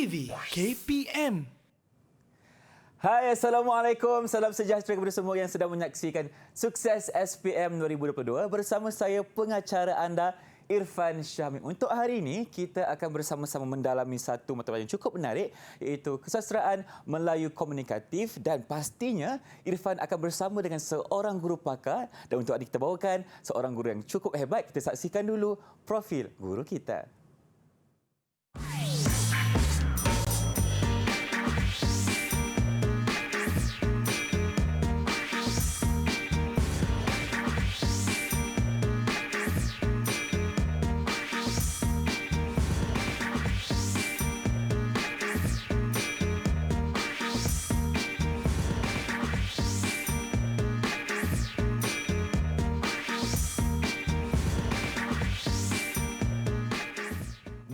TV KPM. Hai, Assalamualaikum. Salam sejahtera kepada semua yang sedang menyaksikan Sukses SPM 2022 bersama saya pengacara anda Irfan Syamim. Untuk hari ini kita akan bersama-sama mendalami satu mata pelajaran yang cukup menarik iaitu Kesusastraan Melayu Komunikatif dan pastinya Irfan akan bersama dengan seorang guru pakar dan untuk hari kita bawakan seorang guru yang cukup hebat. Kita saksikan dulu profil guru kita.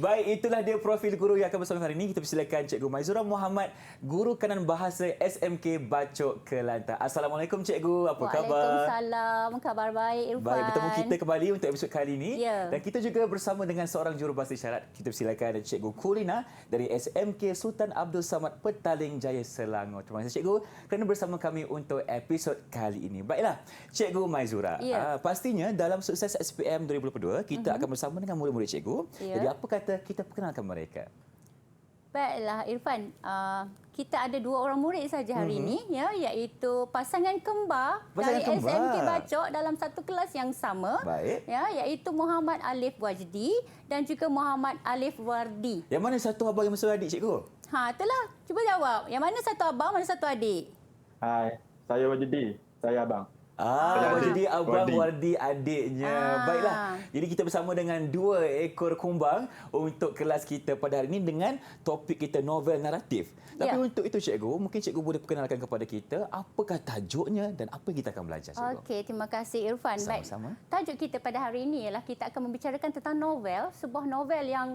Baik, itulah dia profil guru yang akan bersama hari ini. Kita persilakan Cikgu Maizura Muhammad, Guru Kanan Bahasa SMK Bacok Kelantan. Assalamualaikum Cikgu, apa khabar? Waalaikumsalam, khabar baik Irfan. Baik, bertemu kita kembali untuk episod kali ini. Ya. Dan kita juga bersama dengan seorang jurubahasa isyarat. Kita persilakan Cikgu Kulina dari SMK Sultan Abdul Samad Petaling Jaya Selangor. Terima kasih Cikgu kerana bersama kami untuk episod kali ini. Baiklah, Cikgu Maizura. Ya. Pastinya dalam Sukses SPM 2022 kita akan bersama dengan murid-murid Cikgu. Ya. Jadi apa kata kita perkenalkan mereka? Baiklah Irfan, kita ada dua orang murid saja hari ini, ya, iaitu pasangan kembar dari SMK Bacok dalam satu kelas yang sama. Baik. Ya, iaitu Muhammad Alif Wajdi dan juga Muhammad Alif Wardi. Yang mana satu abang yang satu adik Cikgu? Itulah. Cuba jawab. Yang mana satu abang, mana satu adik? Hai, saya Wajdi, saya abang. Jadi abang Wardi adiknya. Baiklah. Jadi kita bersama dengan dua ekor kumbang untuk kelas kita pada hari ini dengan topik kita novel naratif. Tapi untuk itu Cikgu, mungkin Cikgu boleh perkenalkan kepada kita apakah tajuknya dan apa yang kita akan belajar Cikgu. Okey, terima kasih Irfan. Sama-sama. Baik. Tajuk kita pada hari ini ialah kita akan membicarakan tentang novel, sebuah novel yang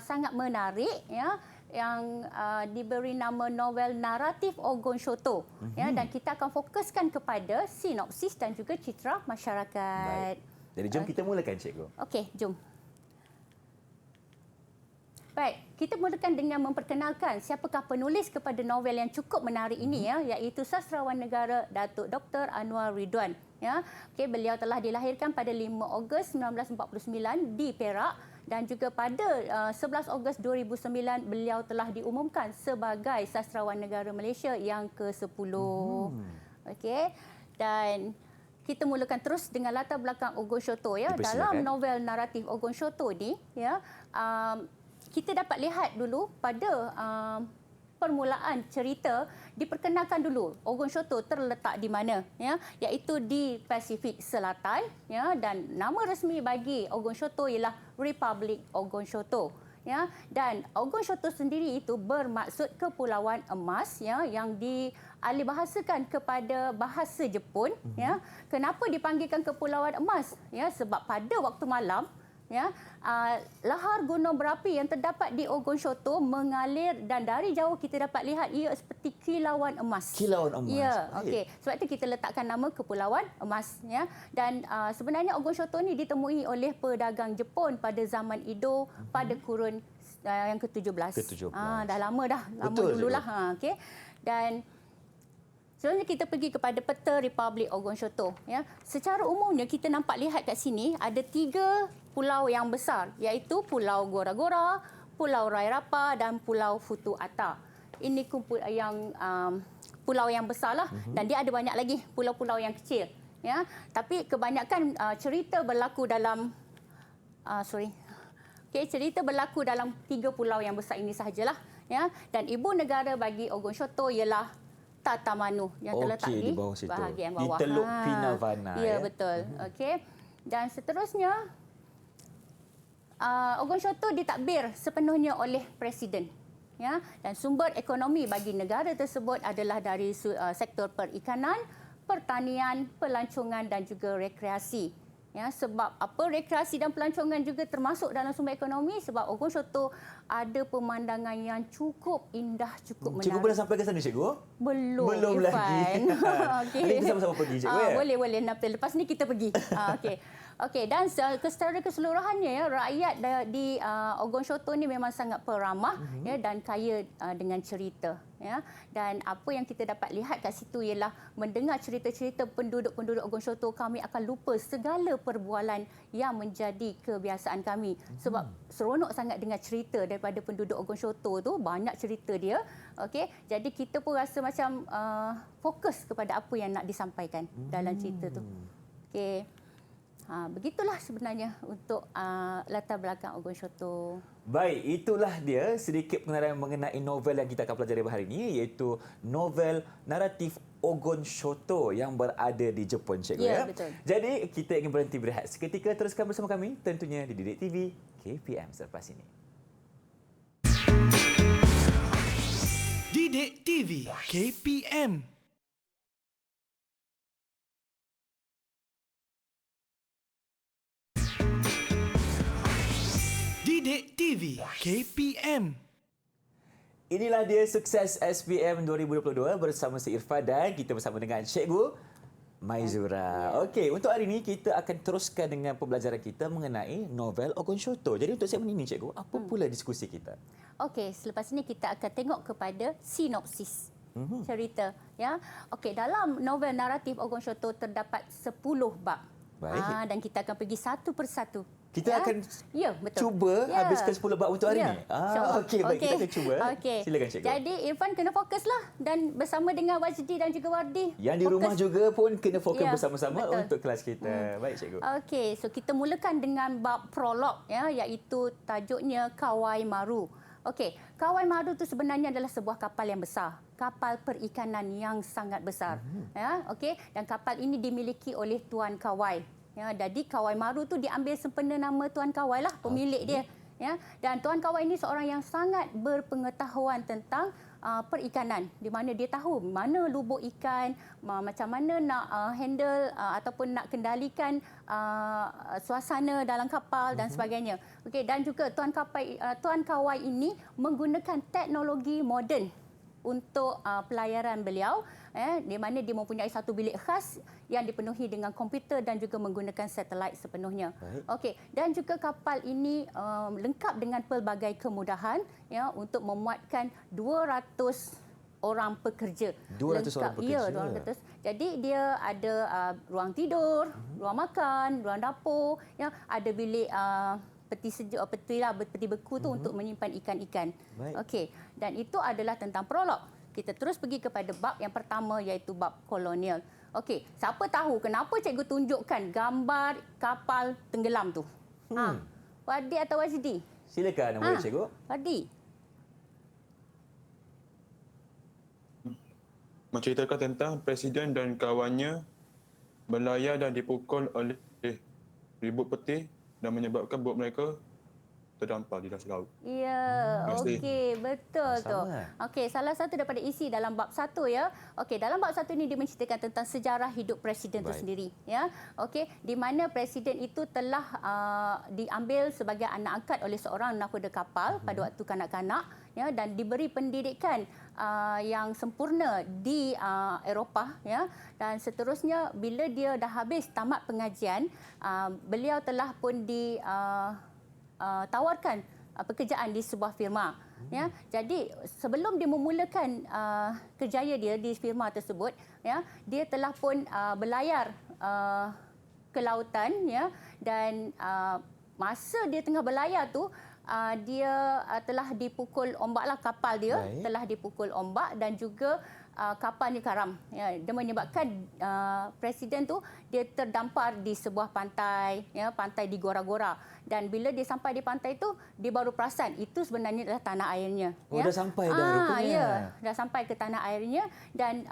sangat menarik, ya, yang diberi nama novel naratif Ogon Shoto, ya, dan kita akan fokuskan kepada sinopsis dan juga citra masyarakat. Baik. Jadi jom kita mulakan Cikgu. Okey, jom. Baik, kita mulakan dengan memperkenalkan siapakah penulis kepada novel yang cukup menarik ini, ya, iaitu sastrawan negara Datuk Dr. Anwar Ridwan, ya. Okey, beliau telah dilahirkan pada 5 Ogos 1949 di Perak. Dan juga pada 11 Ogos 2009 beliau telah diumumkan sebagai sastrawan negara Malaysia yang ke-10. Okey. Dan kita mulakan terus dengan latar belakang Ogon Shoto, ya. Dalam novel naratif Ogon Shoto ni, ya, kita dapat lihat dulu pada permulaan cerita diperkenalkan dulu Ogon Shoto terletak di mana, ya, iaitu di Pasifik Selatan, ya, dan nama resmi bagi Ogon Shoto ialah Republic Ogon Shoto, ya, dan Ogon Shoto sendiri itu bermaksud Kepulauan Emas, ya, yang dialihbahasakan kepada bahasa Jepun, ya. Kenapa dipanggilkan Kepulauan Emas? Ya, sebab pada waktu malam, ya, lahar gunung berapi yang terdapat di Ogon Shoto mengalir dan dari jauh kita dapat lihat ia seperti kilauan emas. Kilauan emas. Ya, okey. Sebab itu kita letakkan nama Kepulauan Emas, ya. Dan sebenarnya Ogon Shoto ni ditemui oleh pedagang Jepun pada zaman Edo pada kurun yang ke-17. Dah lama dah, lama dululah. Okey. Dan selanjutnya kita pergi kepada peta Republik Ogon Shoto, ya. Secara umumnya kita nampak lihat kat sini ada 3 pulau yang besar, iaitu Pulau Gora-Gora, Pulau Rairapa dan Pulau Futu Ata. Ini yang pulau yang besarlah, dan dia ada banyak lagi pulau-pulau yang kecil, ya. Tapi kebanyakan cerita berlaku dalam cerita berlaku dalam 3 pulau yang besar ini sahajalah, ya. Dan ibu negara bagi Ogon Shoto ialah Tatamanu yang terletak di bawah situ, bahagian bawah. di Teluk Pinavana. Ya, betul. Okey. Dan seterusnya Ogon Shoto ditadbir sepenuhnya oleh Presiden, ya, dan sumber ekonomi bagi negara tersebut adalah dari sektor perikanan, pertanian, pelancongan dan juga rekreasi. Ya, sebab apa rekreasi dan pelancongan juga termasuk dalam sumber ekonomi sebab Ogon Shoto ada pemandangan yang cukup indah, cukup menarik. Cikgu boleh sampai ke sana, cikgu? Belum lagi. Okey. Nanti kita sama-sama pergi, cikgu. Ya? Boleh. Lepas ni kita pergi. Okey. Okey, dan secara keseluruhannya ya, rakyat di Ogon Shoto ni memang sangat peramah ya, dan kaya dengan cerita ya. Dan apa yang kita dapat lihat kat situ ialah mendengar cerita-cerita penduduk-penduduk Ogon Shoto, kami akan lupa segala perbualan yang menjadi kebiasaan kami. Sebab seronok sangat dengar cerita daripada penduduk Ogon Shoto tu, banyak cerita dia. Okey, jadi kita pun rasa macam fokus kepada apa yang nak disampaikan dalam cerita tu. Okey. Begitulah sebenarnya untuk latar belakang Ogon Shoto. Baik, itulah dia sedikit pengenalan mengenai novel yang kita akan pelajari hari ini, iaitu novel naratif Ogon Shoto yang berada di Jepun, cikgu. Ya, betul. Jadi, kita ingin berhenti berehat seketika. Teruskan bersama kami tentunya di Didik TV KPM selepas ini. Didik TV KPM. Didik TV KPM. Inilah dia Sukses SPM 2022 bersama si Irfan dan kita bersama dengan Cikgu Maizura. Okey, untuk hari ini kita akan teruskan dengan pembelajaran kita mengenai novel Ogon Shoto. Jadi untuk segmen ini, Cikgu, apa pula diskusi kita? Okey, selepas ini kita akan tengok kepada sinopsis cerita ya. Okey, dalam novel naratif Ogon Shoto terdapat 10 bab. Baik. Dan kita akan pergi satu persatu. Kita akan betul. cuba habiskan 10 bab untuk hari ini. InsyaAllah. Okey, baik, kita akan cuba. Okey. Silakan, Cikgu. Jadi Irfan kena fokuslah dan bersama dengan Wajdi dan juga Wardi. Yang di rumah juga pun kena fokus Ya, bersama-sama betul. untuk kelas kita. Baik, Cikgu. Okey, so kita mulakan dengan bab prolog ya, iaitu tajuknya Kawai Maru. Okey, Kawai Maru itu sebenarnya adalah sebuah kapal yang besar, kapal perikanan yang sangat besar. Ya, okey, dan kapal ini dimiliki oleh Tuan Kawai. Ya, jadi Kawai Maru tu diambil sempena nama Tuan Kawai lah, pemilik dia. Ya, dan Tuan Kawai ini seorang yang sangat berpengetahuan tentang perikanan, di mana dia tahu mana lubuk ikan, macam mana nak handle ataupun nak kendalikan suasana dalam kapal dan sebagainya. Okey, dan juga Tuan Kawai ini menggunakan teknologi moden untuk pelayaran beliau, di mana dia mempunyai satu bilik khas yang dipenuhi dengan komputer dan juga menggunakan satelit sepenuhnya. Okey, dan juga kapal ini lengkap dengan pelbagai kemudahan ya untuk memuatkan 200 orang pekerja. 200 orang pekerja. Ya, 200. Jadi dia ada ruang tidur, ruang makan, ruang dapur, ya, ada bilik peti sejuk, peti beku tu untuk menyimpan ikan-ikan. Okey, dan itu adalah tentang prolog. Kita terus pergi kepada bab yang pertama, iaitu bab kolonial. Okey, siapa tahu kenapa cikgu tunjukkan gambar kapal tenggelam tu? Wadi atau Wajdi? Silakan nama Cikgu. Wadi. Menceritakan tentang presiden dan kawannya berlayar dan dipukul oleh ribut peti dan menyebabkan bot mereka terdampar di dasar laut. Ya, okey, betul tu. Sama. Okey, salah satu daripada isi dalam bab 1 ya. Okey, dalam bab 1 ini dia menceritakan tentang sejarah hidup presiden itu sendiri ya. Okey, di mana presiden itu telah diambil sebagai anak angkat oleh seorang nahkoda kapal pada waktu kanak-kanak ya, dan diberi pendidikan yang sempurna di Eropah ya, dan seterusnya bila dia dah habis tamat pengajian, beliau telah pun tawarkan pekerjaan di sebuah firma ya. Jadi sebelum dia memulakan kerjaya dia di firma tersebut ya, dia telah pun berlayar ke lautan ya, dan masa dia tengah berlayar tu dia telah dipukul ombak lah, kapal dia telah dipukul ombak dan juga kapalnya karam ya. Dia menyebabkan presiden tu dia terdampar di sebuah pantai ya, pantai di Gora-Gora, dan bila dia sampai di pantai itu dia baru perasan itu sebenarnya adalah tanah airnya. Oh, dah sampai dah rupanya. Ya, dah sampai ke tanah airnya, dan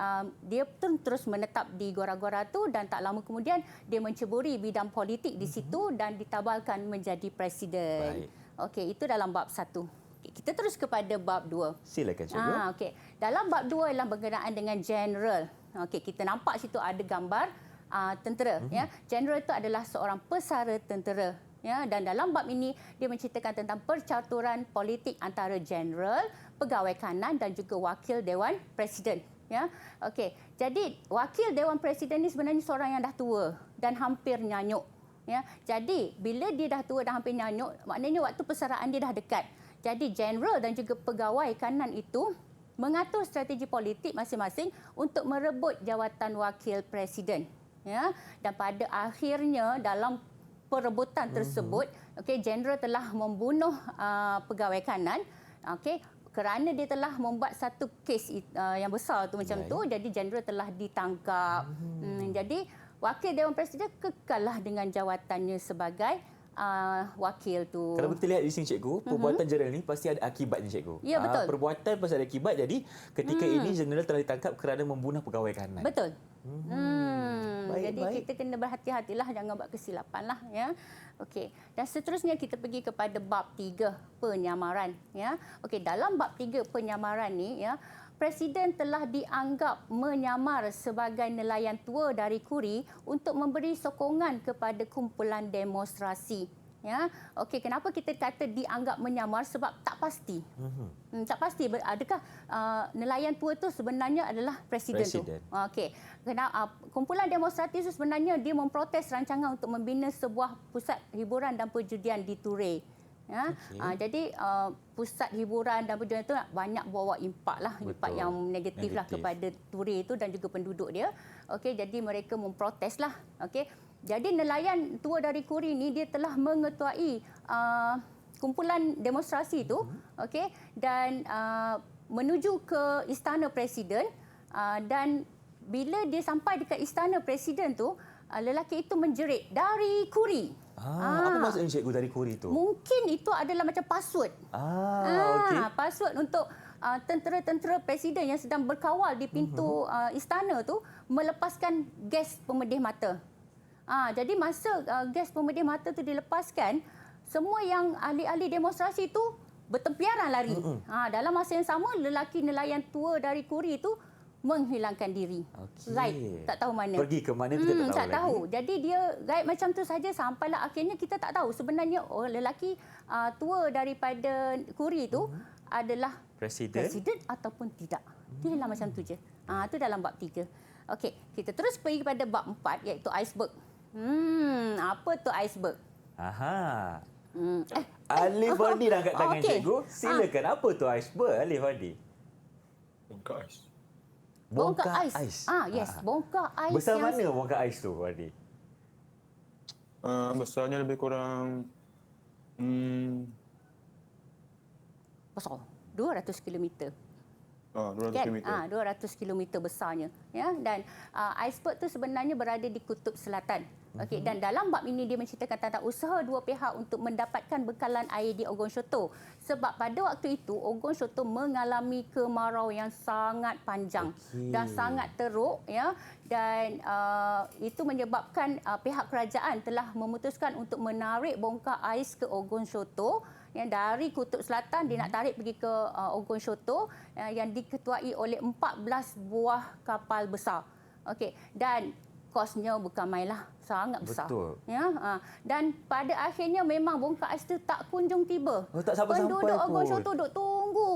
dia terus menetap di Gora-Gora tu, dan tak lama kemudian dia menceburi bidang politik di situ dan ditabalkan menjadi presiden. Okey, itu dalam bab 1. Kita terus kepada bab 2. Silakan, Cikgu. Okey. Dalam bab 2 ialah berkenaan dengan general. Okey, kita nampak situ ada gambar tentera ya. General itu adalah seorang pesara tentera Ya, dan dalam bab ini dia menceritakan tentang percaturan politik antara general, pegawai kanan dan juga wakil Dewan Presiden. Ya, okey. Jadi wakil Dewan Presiden ini sebenarnya seorang yang dah tua dan hampir nyanyuk. Ya, jadi bila dia dah tua dan hampir nyanyuk, maknanya waktu persaraan dia dah dekat. Jadi general dan juga pegawai kanan itu mengatur strategi politik masing-masing untuk merebut jawatan wakil presiden. Ya, dan pada akhirnya dalam perebutan tersebut, okey, general telah membunuh pegawai kanan, okey, kerana dia telah membuat satu kes yang besar tu macam tu, jadi general telah ditangkap. Jadi wakil Dewan Presiden kekallah dengan jawatannya sebagai wakil tu. Kalau kita lihat di sini cikgu, perbuatan general ni pasti ada akibatnya cikgu. Ya, betul. Perbuatan pasti ada akibat. Jadi ketika ini general telah ditangkap kerana membunuh pegawai kanan. Betul. Baik, Jadi baik. kita kena berhati-hatilah, jangan buat kesilapan lah, ya. Okey. Dan seterusnya kita pergi kepada bab 3 penyamaran, ya. Okey, dalam bab 3 penyamaran ni, ya, Presiden telah dianggap menyamar sebagai nelayan tua dari Kuri untuk memberi sokongan kepada kumpulan demonstrasi. Ya, okey. Kenapa kita kata dianggap menyamar? Sebab tak pasti. Tak pasti. Adakah nelayan tua itu sebenarnya adalah presiden tu? Okey. Kumpulan demonstratif itu sebenarnya dia memprotes rancangan untuk membina sebuah pusat hiburan dan perjudian di Ture. Ya, jadi pusat hiburan dan perjudian itu banyak bawa impak lah, impak yang negatif lah kepada Ture itu dan juga penduduk dia. Okey, jadi mereka memprotes lah. Okey. Jadi nelayan tua dari Kuri ini dia telah mengetuai kumpulan demonstrasi itu, okey, dan menuju ke istana presiden, dan bila dia sampai dekat istana presiden tu, lelaki itu menjerit dari Kuri. Apa maksudnya cikgu dari Kuri tu? Mungkin itu adalah macam password. Okey. Password untuk tentera-tentera presiden yang sedang berkawal di pintu istana tu melepaskan gas pemedih mata. Jadi masa gas pemedih mata tu dilepaskan, semua yang ahli-ahli demonstrasi tu bertempiaran lari. Dalam masa yang sama, lelaki nelayan tua dari Kuri itu menghilangkan diri. Gaib, tak tahu mana. Pergi ke mana kita tak tahu tak tahu. Jadi dia gaib macam tu saja sampailah akhirnya kita tak tahu sebenarnya lelaki tua daripada Kuri itu adalah presiden ataupun tidak. Dia lah macam tu je. Itu dalam bab 3. Okey, kita terus pergi kepada bab 4 iaitu iceberg. Apa tu iceberg? Alif Hadi dah angkat tangan, okey. cikgu. Silakan. Apa tu iceberg, Alif Hadi? Bongkar ais. Bongkar ais. Yes, bongkar ais. Besar mana bongkar ais tu, Hadi? Besarnya lebih kurang besar. 200 km. 200 Kan? km. 200 km besarnya, ya. Dan iceberg tu sebenarnya berada di kutub selatan. Okey, dan dalam bab ini dia menceritakan tentang usaha dua pihak untuk mendapatkan bekalan air di Ogon Shoto. Sebab pada waktu itu Ogon Shoto mengalami kemarau yang sangat panjang dan sangat teruk, ya. Dan itu menyebabkan pihak kerajaan telah memutuskan untuk menarik bongkar ais ke Ogon Shoto. Yang dari kutub selatan dia nak tarik pergi ke Ogon Shoto yang diketuai oleh 14 buah kapal besar. Okey, dan kosnya bukan main lah, sangat besar. Betul. Ya, dan pada akhirnya memang bongkar ais itu tak kunjung tiba. Tak sampai-sampai Penduduk pun. Ogon Shoto duk tunggu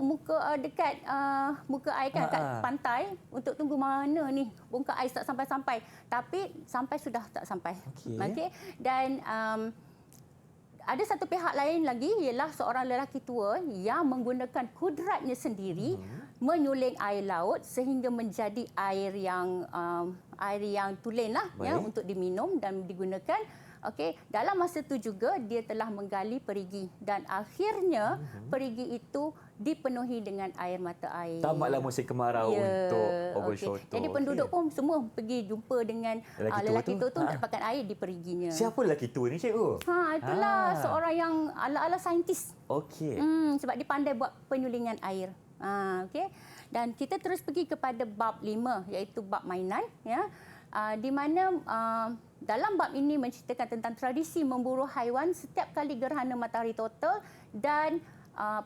dekat muka air kan, kat pantai untuk tunggu mana ni bongkar ais tak sampai-sampai. Tapi sampai sudah tak sampai. Okey. Dan ada satu pihak lain lagi ialah seorang lelaki tua yang menggunakan kudratnya sendiri menyuling air laut sehingga menjadi air yang tulen lah, ya, untuk diminum dan digunakan. Okey, dalam masa itu juga dia telah menggali perigi dan akhirnya perigi itu dipenuhi dengan air mata air. Tamatlah musim kemarau untuk Ogon Shoto. Jadi penduduk pun semua pergi jumpa dengan lelaki tua tu nak dapatkan air di periginya. Siapa lelaki tua ni, cikgu? Itulah seorang yang ala-ala saintis. Okey. Sebab dia pandai buat penyulingan air. Okey. Dan kita terus pergi kepada bab 5 iaitu bab mainan, ya. Di mana dalam bab ini menceritakan tentang tradisi memburu haiwan setiap kali gerhana matahari total dan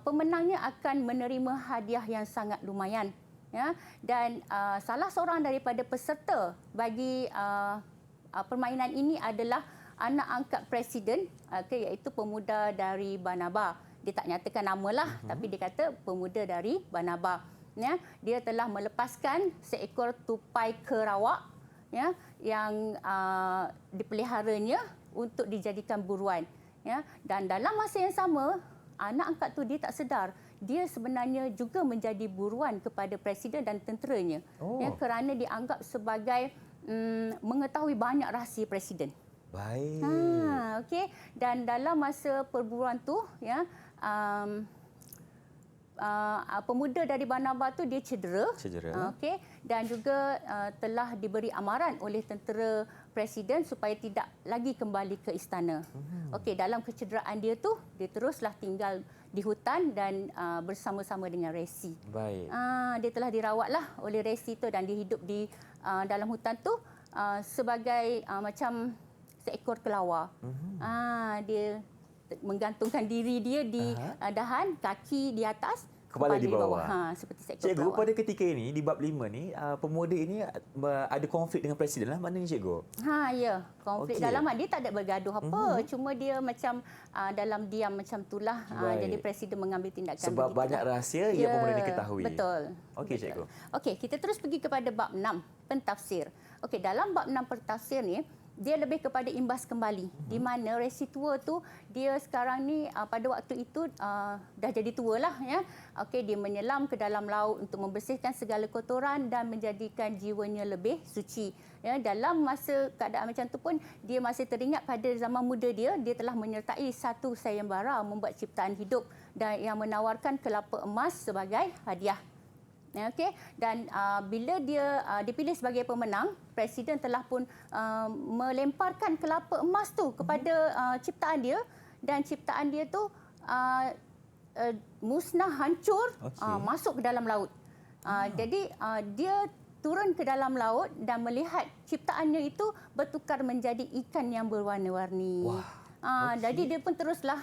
pemenangnya akan menerima hadiah yang sangat lumayan, ya. Dan salah seorang daripada peserta bagi permainan ini adalah anak angkat presiden, iaitu pemuda dari Banaba. Dia tak nyatakan nama lah, tapi dia kata pemuda dari Banaba. Ya, dia telah melepaskan seekor tupai kerawak, ya, yang dipeliharanya untuk dijadikan buruan. Ya, dan dalam masa yang sama, anak angkat tu dia tak sedar dia sebenarnya juga menjadi buruan kepada presiden dan tenteranya. Ya, kerana dianggap sebagai mengetahui banyak rahsia presiden. Baik. Okey. Dan dalam masa perburuan tu, ya, pemuda dari Banaba tu dia cedera. Okey, dan juga telah diberi amaran oleh tentera presiden supaya tidak lagi kembali ke istana. Okey, dalam kecederaan dia tu dia teruslah tinggal di hutan dan bersama-sama dengan Resi. Baik. Dia telah dirawatlah oleh Resi tu dan dia hidup di dalam hutan tu sebagai macam seekor kelawar. Dia menggantungkan diri dia di dahan, kaki di atas, kepala di bawah. Seperti seekor Cikgu, kelawar. pada ketika ini di bab 5 ni, pemuda ini ada konflik dengan presiden lah, maknanya cikgu? Ya, konflik Okey. dalam dia tak ada bergaduh apa, cuma dia macam dalam diam macam itulah. Jadi presiden mengambil tindakan Sebab begitu banyak lah. rahsia yang pemuda ini ketahui. Betul. Okey, Betul. cikgu. Okey, kita terus pergi kepada bab 6, pentafsir. Okey, dalam bab 6 pentafsir ni dia lebih kepada imbas kembali, di mana Resi tua tu dia sekarang ni pada waktu itu dah jadi tua lah, ya. Okey, dia menyelam ke dalam laut untuk membersihkan segala kotoran dan menjadikan jiwanya lebih suci. Ya, dalam masa keadaan macam tu pun dia masih teringat pada zaman muda dia telah menyertai satu sayembara membuat ciptaan hidup dan yang menawarkan kelapa emas sebagai hadiah. Okey, dan bila dia dipilih sebagai pemenang, presiden telah pun melemparkan kelapa emas tu kepada ciptaan dia, dan ciptaan dia tu musnah, hancur, masuk ke dalam laut. Jadi dia turun ke dalam laut dan melihat ciptaannya itu bertukar menjadi ikan yang berwarna-warni. Jadi dia pun teruslah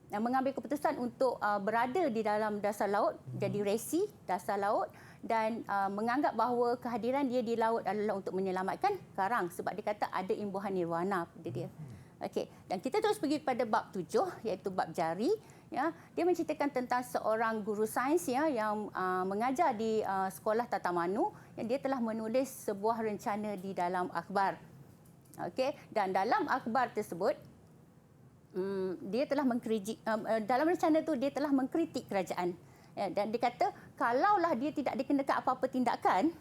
mengambil keputusan untuk berada di dalam dasar laut, jadi Resi dasar laut, dan menganggap bahawa kehadiran dia di laut adalah untuk menyelamatkan karang, sebab dia kata ada imbuhan nirwana pada dia. Okey, dan kita terus pergi pada bab 7, iaitu bab jari. Ya, dia menceritakan tentang seorang guru sains, ya, yang mengajar di sekolah Tatamanu, yang dia telah menulis sebuah rencana di dalam akhbar. Okey, dan dalam akhbar tersebut dia telah mengkritik, dalam rencana tu dia telah mengkritik kerajaan, ya, dan dia kata kalaulah dia tidak dikenakan apa-apa tindakan,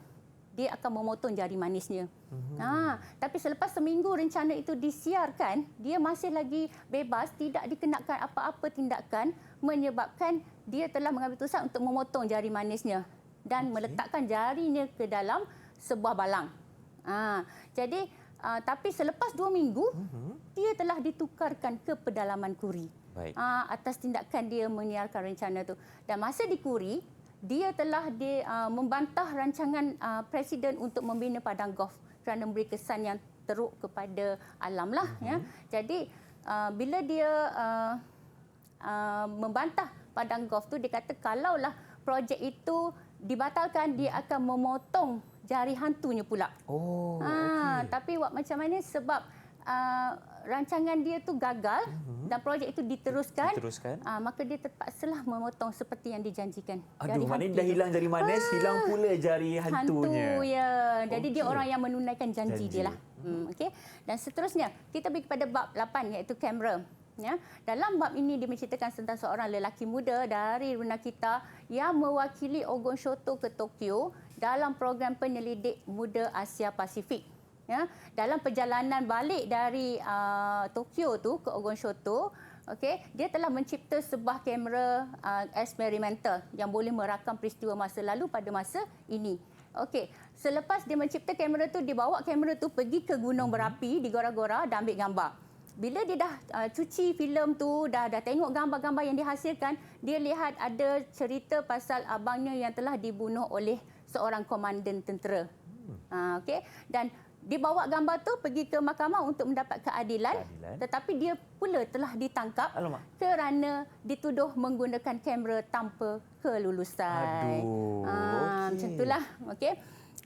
dia akan memotong jari manisnya. Tapi selepas seminggu rencana itu disiarkan, dia masih lagi bebas, tidak dikenakan apa-apa tindakan, menyebabkan dia telah mengambil keputusan untuk memotong jari manisnya dan meletakkan jarinya ke dalam sebuah balang. Jadi tapi selepas 2 minggu, dia telah ditukarkan ke pedalaman Kuri. Atas tindakan dia menyiarkan rencana itu. Dan masa di Kuri, dia telah membantah rancangan presiden untuk membina padang golf kerana memberi kesan yang teruk kepada alam lah. Ya. Jadi bila dia membantah padang golf tu, dia kata kalaulah projek itu dibatalkan, dia akan memotong jari hantunya pula. Okey. Tapi buat macam mana, sebab rancangan dia tu gagal dan projek itu diteruskan. Maka dia terpaksalah memotong seperti yang dijanjikan. Aduh, maknanya dah hilang jari manis, hilang pula jari hantunya. Hantu, ya. Jadi dia orang yang menunaikan janji dia lah. Okey. Dan seterusnya, kita pergi kepada bab 8, iaitu kamera. Ya, dalam bab ini dia menceritakan tentang seorang lelaki muda dari Runakita yang mewakili Ogon Shoto ke Tokyo dalam program penyelidik muda Asia Pasifik. Ya, dalam perjalanan balik dari Tokyo tu ke Ogon Shoto, okey, dia telah mencipta sebuah kamera eksperimental yang boleh merakam peristiwa masa lalu pada masa ini. Okey, selepas dia mencipta kamera tu, dia bawa kamera tu pergi ke gunung berapi di Gora-Gora dan ambil gambar. Bila dia dah cuci filem tu, dah tengok gambar-gambar yang dihasilkan, dia lihat ada cerita pasal abangnya yang telah dibunuh oleh seorang komandan tentera. Okey, dan dia bawa gambar tu pergi ke mahkamah untuk mendapat keadilan. Tetapi dia pula telah ditangkap kerana dituduh menggunakan kamera tanpa kelulusan. Aduh, okey. Macam itulah. Okey.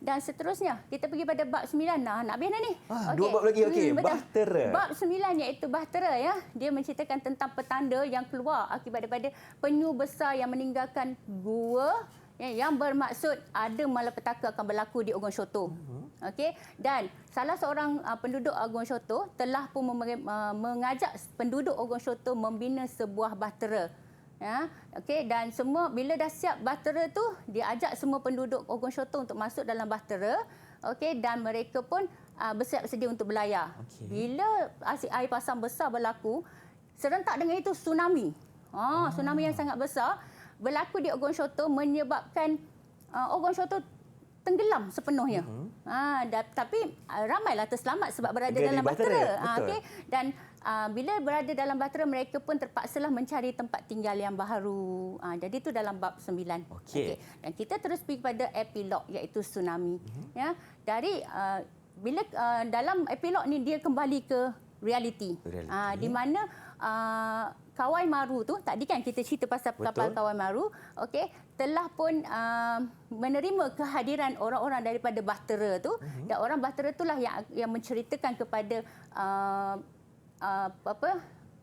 Dan seterusnya, kita pergi pada bab 9. Nak habis dah ni. Dua bab lagi. Okey, betul. bahtera. Bab 9 iaitu bahtera ya. Dia menceritakan tentang petanda yang keluar akibat daripada penyu besar yang meninggalkan gua yang bermaksud ada malapetaka akan berlaku di Ogon Shoto. Okey, dan salah seorang penduduk Ogon Shoto telah pun mengajak penduduk Ogon Shoto membina sebuah bahtera. Ya, okey, dan semua bila dah siap bahtera tu, dia ajak semua penduduk Ogon Shoto untuk masuk dalam bahtera. Okey, dan mereka pun bersiap sedia untuk berlayar. Okey. Bila air pasang besar berlaku, serentak dengan itu tsunami. Tsunami yang sangat besar berlaku di Ogon Shoto menyebabkan Ogon Shoto tenggelam sepenuhnya. Tapi ramailah terselamat sebab berada Di dalam bahtera, bahtera. betul. Okey, dan bila berada dalam bahtera, mereka pun terpaksalah mencari tempat tinggal yang baru. Jadi itu dalam bab 9. Okey. Dan kita terus pergi kepada epilog iaitu tsunami. Ya, dari bila dalam epilog ni dia kembali ke realiti. Di mana Kawai Maru tu, tadi kan kita cerita pasal kapal Kawai Maru, okey, telah pun menerima kehadiran orang-orang daripada bahtera tu, dan orang bahtera itulah yang menceritakan kepada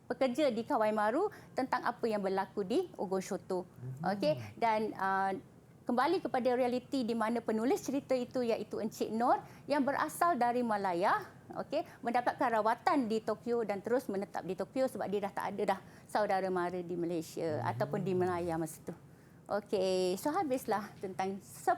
pekerja di Kawai Maru tentang apa yang berlaku di Ogon Shoto. Okey, dan kembali kepada realiti di mana penulis cerita itu iaitu Encik Nur yang berasal dari Malaya, okey, mendapatkan rawatan di Tokyo dan terus menetap di Tokyo sebab dia dah tak ada dah saudara mara di Malaysia ataupun di Malaya masa tu. Okey, so habislah tentang 10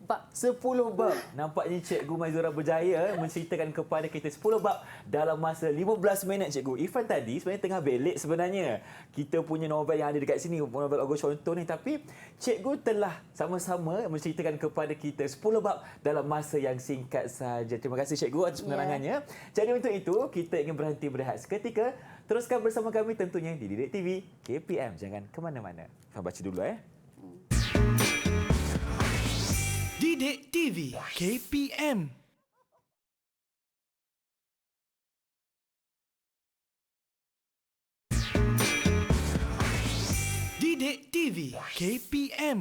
bab. 10 bab. Nampaknya Cikgu Maizura berjaya menceritakan kepada kita 10 bab dalam masa 15 minit, Cikgu. Irfan tadi sebenarnya tengah belik sebenarnya. Kita punya novel yang ada dekat sini, novel Ogon Shoto ni, tapi Cikgu telah sama-sama menceritakan kepada kita 10 bab dalam masa yang singkat saja. Terima kasih Cikgu atas penerangannya. Jadi untuk itu, kita ingin berhenti berehat seketika. Teruskan bersama kami tentunya di Didik TV KPM. Jangan ke mana-mana. Kita baca dulu Didik TV KPM. Didik TV KPM.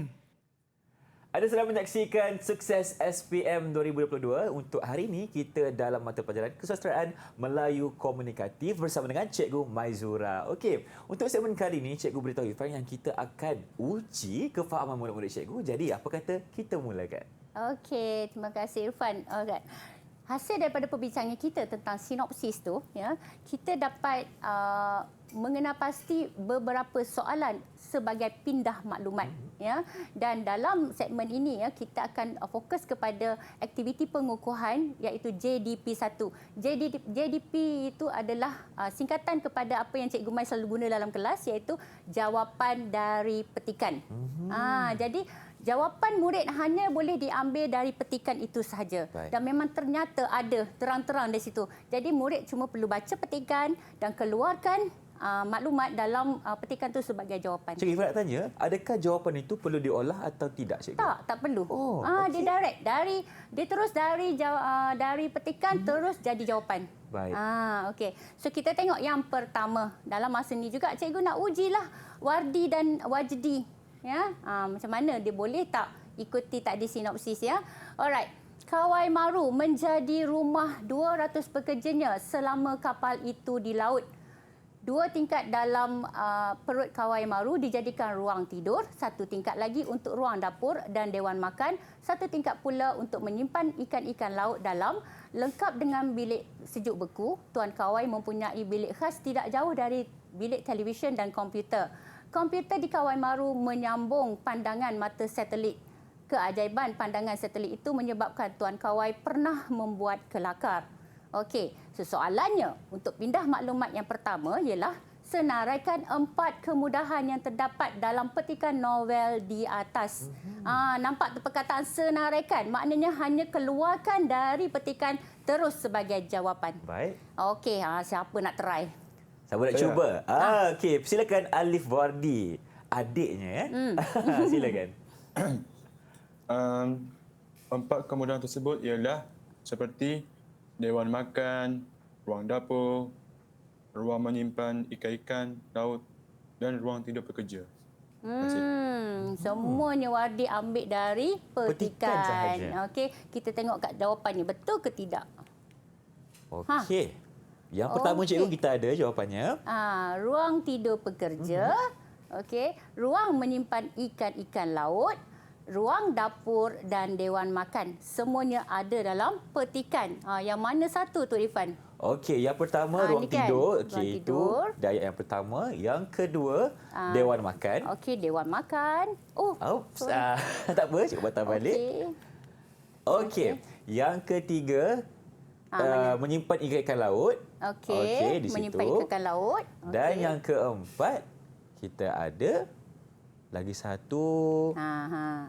Anda sedang menyaksikan Sukses SPM 2022. Untuk hari ini, kita dalam mata pelajaran Kesusastraan Melayu Komunikatif bersama dengan Cikgu Maizura. Okey, untuk segmen kali ini, Cikgu beritahu Irfan yang kita akan uji kefahaman murid-murid Cikgu. Jadi, apa kata kita mulakan? Okey, terima kasih Irfan. Alright. Hasil daripada perbincangan kita tentang sinopsis tu, ya, kita dapat mengenal pasti beberapa soalan sebagai pindah maklumat, ya. Dan dalam segmen ini, ya, kita akan fokus kepada aktiviti pengukuhan iaitu JDP1. JDP itu adalah singkatan kepada apa yang Cikgu Mai selalu guna dalam kelas, iaitu jawapan dari petikan. Jadi jawapan murid hanya boleh diambil dari petikan itu sahaja. Dan memang ternyata ada terang-terang di situ. Jadi murid cuma perlu baca petikan dan keluarkan maklumat dalam petikan itu sebagai jawapan. Cikgu Irfan nak tanya, adakah jawapan itu perlu diolah atau tidak, Cikgu? Tak perlu. Okey. Dia direct dia terus dari petikan terus jadi jawapan. Baik. Okey. So kita tengok yang pertama. Dalam masa ni juga cikgu nak ujilah Wardi dan Wajdi. Ya, macam mana dia boleh tak ikuti tadi sinopsis, ya. Alright. Kawai Maru menjadi rumah 200 pekerjanya selama kapal itu di laut. 2 tingkat dalam perut Kawai Maru dijadikan ruang tidur, 1 tingkat lagi untuk ruang dapur dan dewan makan, 1 tingkat pula untuk menyimpan ikan-ikan laut dalam, lengkap dengan bilik sejuk beku. Tuan Kawai mempunyai bilik khas tidak jauh dari bilik televisyen dan komputer. Komputer di Kawai Maru menyambung pandangan mata satelit. Keajaiban pandangan satelit itu menyebabkan Tuan Kawai pernah membuat kelakar. Okey, soalannya untuk pindah maklumat yang pertama ialah senaraikan 4 kemudahan yang terdapat dalam petikan novel di atas. Nampak tu perkataan senaraikan, maknanya hanya keluarkan dari petikan terus sebagai jawapan. Baik. Okey, siapa nak try? Siapa nak cuba? Okey, silakan Alif Wardi. Adiknya, silakan. 4 kemudahan tersebut ialah seperti dewan makan, ruang dapur, ruang menyimpan ikan-ikan laut dan ruang tidur pekerja. Semuanya Wardi ambil dari Petikan petikan. sahaja. Okey, kita tengok kat jawapannya betul ke tidak? Okey. Yang pertama Okey. cikgu kita ada jawapannya. Ruang tidur pekerja, okey, ruang menyimpan ikan-ikan laut, ruang dapur dan dewan makan. Semuanya ada dalam petikan. Yang mana satu tu Irfan? Okey, yang pertama ruang ni kan, tidur. ruang Okey, itu tidur. dayat yang pertama. Yang kedua, dewan makan. Okey, dewan makan. Oops, tak apa, cikgu patah balik. Okey. Okey, yang ketiga, menyimpan ikan-ikan laut. Okey, di menyimpan situ. ikan laut. Dan Okey. yang keempat, kita ada lagi satu,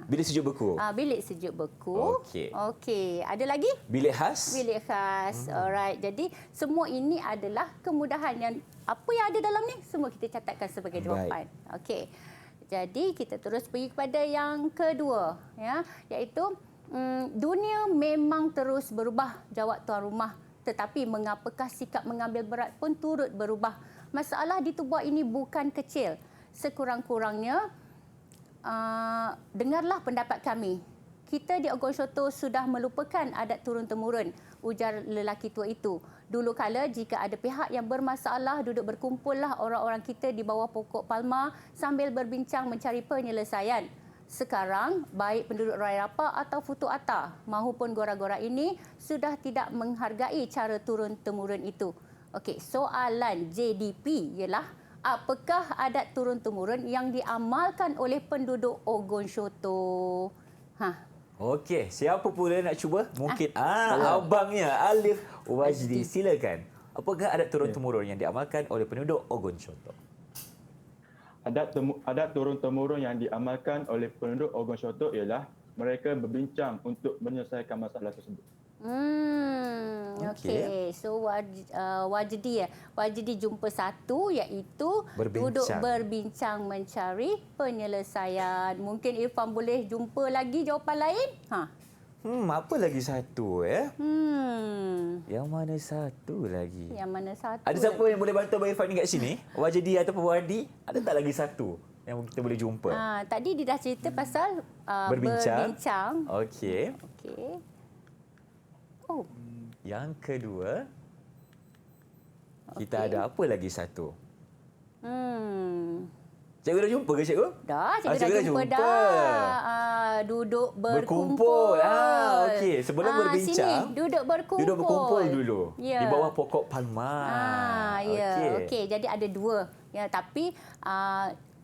bilik sejuk beku. Bilik sejuk beku. Okey. Okey, ada lagi? Bilik khas. Bilik khas. Alright. Jadi semua ini adalah kemudahan yang apa yang ada dalam ni semua kita catatkan sebagai jawapan. Okey. Jadi kita terus pergi kepada yang kedua, ya, iaitu dunia memang terus berubah, jawab tuan rumah. Tetapi mengapakah sikap mengambil berat pun turut berubah? Masalah di tubuh ini bukan kecil. Sekurang-kurangnya dengarlah pendapat kami. Kita di Ogon Syoto sudah melupakan adat turun-temurun, ujar lelaki tua itu. Dulu kala jika ada pihak yang bermasalah, duduk berkumpullah orang-orang kita di bawah pokok palma sambil berbincang mencari penyelesaian. Sekarang, baik penduduk Raya Rapa atau Futu Ata mahupun gora-gora ini sudah tidak menghargai cara turun-temurun itu. Okey, soalan JDP ialah apakah adat turun-temurun yang diamalkan oleh penduduk Ogon Syoto? Okey, siapa pula nak cuba? Mungkin abangnya Alif Wajdi. Silakan. Apakah adat turun-temurun yang diamalkan oleh penduduk Ogon Syoto? Adat turun-temurun yang diamalkan oleh penduduk Ogon Syoto ialah mereka berbincang untuk menyelesaikan masalah tersebut. Okey. So Wajdi Wajdi jumpa satu iaitu duduk berbincang mencari penyelesaian. Mungkin Irfan boleh jumpa lagi jawapan lain? Apa lagi satu Yang mana satu lagi? Yang mana satu? Ada siapa yang boleh bantu Abang Irfan ni kat sini? Wajdi ataupun Wadi? Ada tak lagi satu yang kita boleh jumpa? Tadi dia dah cerita pasal berbincang. berbincang. Okey. Okey. Yang kedua, kita ada apa lagi satu? Cikgu dah jumpa ke cikgu? Dah, cikgu dah jumpa dah. Duduk berkumpul. Okey. Sebelum berbincang, sini, duduk berkumpul. Duduk berkumpul dulu. Ya. Di bawah pokok palma. Ya. Okey, jadi ada dua. Ya, tapi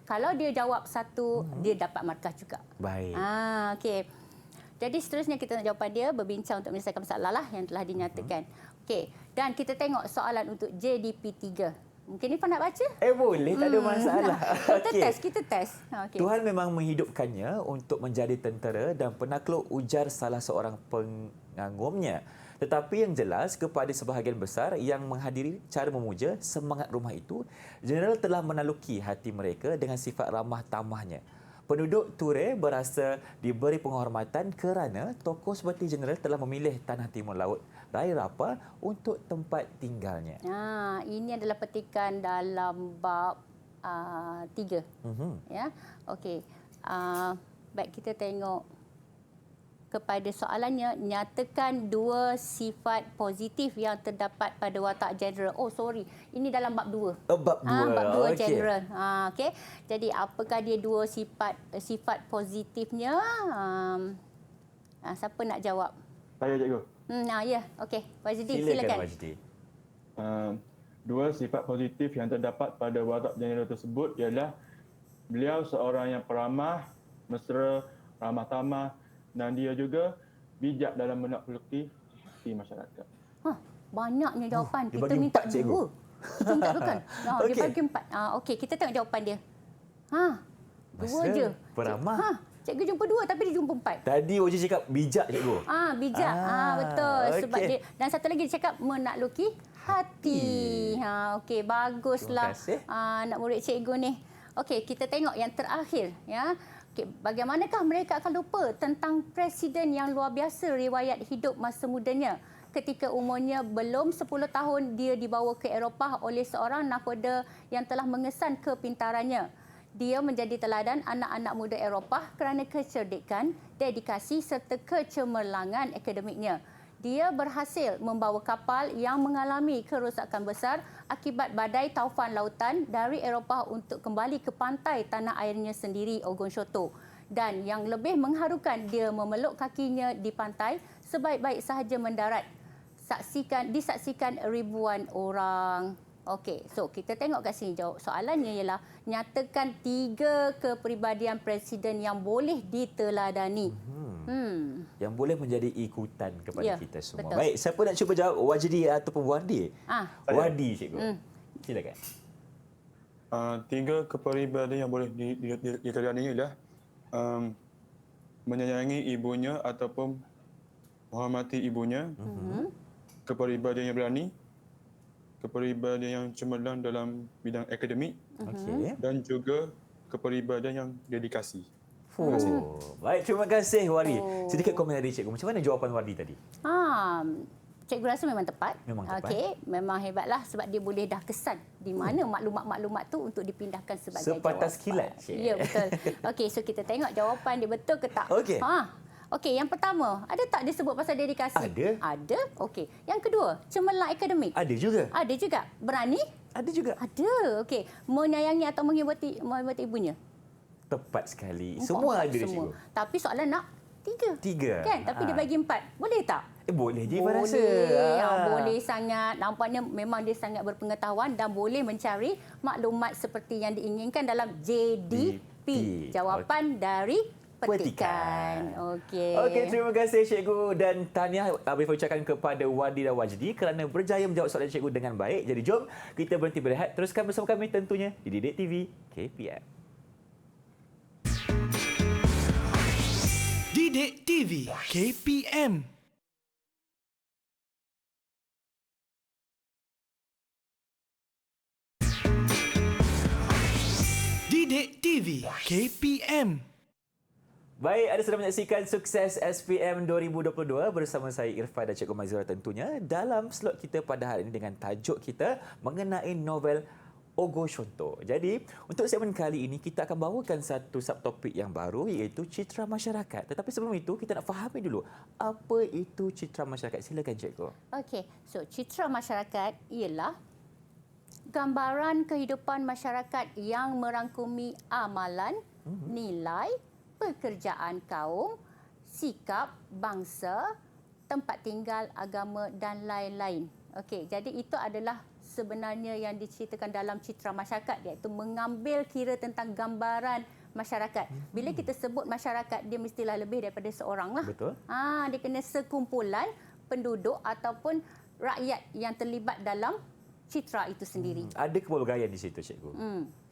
kalau dia jawab satu, dia dapat markah juga. Baik. Okey. Jadi seterusnya kita nak jawapan dia berbincang untuk menyelesaikan masalah lah yang telah dinyatakan. Okey, dan kita tengok soalan untuk JDP 3. Mungkin Irfan nak baca? Boleh, tak ada masalah. Kita test. Okay. Tuhan memang menghidupkannya untuk menjadi tentera dan penakluk, ujar salah seorang pengagumnya. Tetapi yang jelas kepada sebahagian besar yang menghadiri cara memuja semangat rumah itu, Jeneral telah menaluki hati mereka dengan sifat ramah tamahnya. Penduduk Ture berasa diberi penghormatan kerana tokoh seperti Jeneral telah memilih tanah timur laut Raya Rapa untuk tempat tinggalnya. Ini adalah petikan dalam bab 3. Ya. Okey. Baik, kita tengok kepada soalannya, nyatakan dua sifat positif yang terdapat pada watak Jeneral. Ini dalam bab 2. Bab 2. Bab 2 Jeneral. Okey. Jadi apakah dia dua sifat positifnya? Siapa nak jawab? Saya, cikgu. Ya. Okey. Wajdi, Silakan. Wajdi. Dua sifat positif yang terdapat pada watak Jeneral tersebut ialah beliau seorang yang peramah, mesra, ramah tamah, dan dia juga bijak dalam menakluki hati masyarakat. Banyaknya jawapan. Dia Kita bagi minta 4, cikgu. dua. Kita minta dua kan? Dia Okey. bagi 4. Okey, kita tengok jawapan dia. Dua Mesra, je. peramah. Cikgu jumpa 2 tapi dia jumpa 4. Tadi Wajdi cakap bijak, cikgu. Bijak. Betul. Sebab okey. dia, dan satu lagi dia cakap menakluki hati. Okey, baguslah. Terima kasih. Anak murid cikgu ni. Okey, kita tengok yang terakhir, ya. Okey, bagaimanakah mereka akan lupa tentang presiden yang luar biasa riwayat hidup masa mudanya? Ketika umurnya belum 10 tahun, dia dibawa ke Eropah oleh seorang nakhoda yang telah mengesan kepintarannya. Dia menjadi teladan anak-anak muda Eropah kerana kecerdikan, dedikasi serta kecemerlangan akademiknya. Dia berhasil membawa kapal yang mengalami kerosakan besar akibat badai taufan lautan dari Eropah untuk kembali ke pantai tanah airnya sendiri, Ogonshoto. Dan yang lebih mengharukan, dia memeluk kakinya di pantai sebaik-baik sahaja mendarat. Disaksikan ribuan orang. Okey, so kita tengok kat sini. Jawab soalannya ialah nyatakan 3 kepribadian presiden yang boleh diteladani. Yang boleh menjadi ikutan kepada Ya, kita semua. betul. Baik, siapa nak cuba jawab? Wajdi ataupun Wardi? Wardi, cikgu. Silakan. 3 kepribadian yang boleh diteladani ialah menyayangi ibunya ataupun menghormati ibunya, kepribadian yang berani, kepribadian yang cemerlang dalam bidang akademik, Okey. dan juga kepribadian yang dedikasi. Baik, terima kasih Wardi. Sedikit komen dari cikgu. Macam mana jawapan Wardi tadi? Cikgu rasa memang tepat. Memang tepat. Okey, memang hebatlah sebab dia boleh dah kesan di mana maklumat-maklumat tu untuk dipindahkan sebagai Sepatas jawapan. kilat, Cik. Ya, betul. Okey, so kita tengok jawapan dia betul ke tak. Okey. Okey, yang pertama, ada tak disebut pasal dedikasi? Ada. Ada. Okey. Yang kedua, cemerlang akademik. Ada juga. Ada juga. Berani? Ada juga. Ada. Okey. Menyayangi atau menghormati ibunya? Tepat sekali. Semua ada, cikgu. Tapi soalan nak 3. 3. Kan? Tapi dia bagi 4. Boleh tak? Boleh je, Boleh. rasa. Boleh sangat. Nampaknya memang dia sangat berpengetahuan dan boleh mencari maklumat seperti yang diinginkan dalam JDP. Jawapan dari petikan. Okey. Okey, terima kasih cikgu dan tahniah boleh ucapkan kepada Wardi dan Wajdi kerana berjaya menjawab soalan cikgu dengan baik. Jadi jom kita berhenti berehat. Teruskan bersama kami tentunya di Didik TV KPM. Didik TV KPM. Didik TV KPM. Baik, anda sedang menyaksikan Sukses SPM 2022 bersama saya Irfan dan Cikgu Mazura tentunya dalam slot kita pada hari ini dengan tajuk kita mengenai novel Ogonshoto. Jadi, untuk segmen kali ini kita akan bawakan satu subtopik yang baru iaitu citra masyarakat. Tetapi sebelum itu kita nak fahami dulu apa itu citra masyarakat. Silakan Cikgu. Okey. So, citra masyarakat ialah gambaran kehidupan masyarakat yang merangkumi amalan, nilai, pekerjaan kaum, sikap, bangsa, tempat tinggal, agama dan lain-lain. Okey, jadi itu adalah sebenarnya yang diceritakan dalam citra masyarakat, iaitu mengambil kira tentang gambaran masyarakat. Bila kita sebut masyarakat, dia mestilah lebih daripada seorang lah. Betul. Dia kena sekumpulan penduduk ataupun rakyat yang terlibat dalam citra itu sendiri. Ada kepelbagaian di situ, Cikgu.